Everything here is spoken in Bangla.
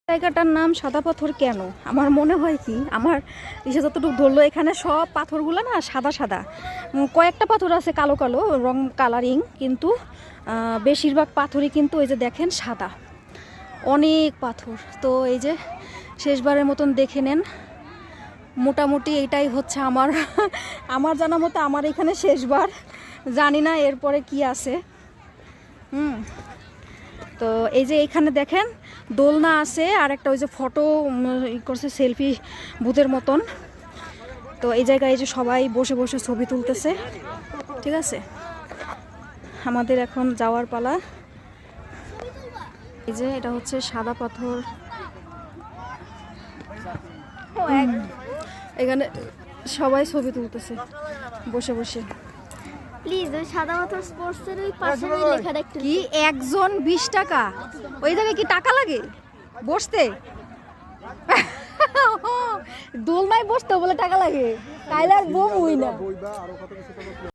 জায়গাটার নাম সাদা পাথর কেন? আমার মনে হয় কি, আমার ইসে যতটুকু ধরলো, এখানে সব পাথরগুলো না সাদা সাদা, কয়েকটা পাথর আছে কালো কালো রং কালারিং, কিন্তু বেশিরভাগ পাথরই কিন্তু ওই যে দেখেন সাদা, অনেক পাথর। তো এই যে শেষবারের মতন দেখে নেন, মোটামুটি এইটাই হচ্ছে আমার আমার জানা মতো আমার এখানে শেষবার, জানি না এরপরে কি আছে। তো এই যে এইখানে দেখেন দোলনা আছে, আর একটা ওই যে ফটো করছে সেলফি বুথের মতন। তো এই জায়গায় এই যে সবাই বসে বসে ছবি তুলতেছে, ঠিক আছে। আমাদের এখন যাওয়ার পালা। এই যে এটা হচ্ছে সাদা পাথর, এখানে সবাই ছবি তুলতেছে বসে বসে। প্লিজ ওই সাদা পাথর স্পোর্টসের ওই পাশে ওই লেখাটা একটু কি একজন 20 টাকা? ওই জায়গায় কি টাকা লাগে বসতে? দোলনায় বসতে বলে টাকা লাগে? কাইলার বউ হই না।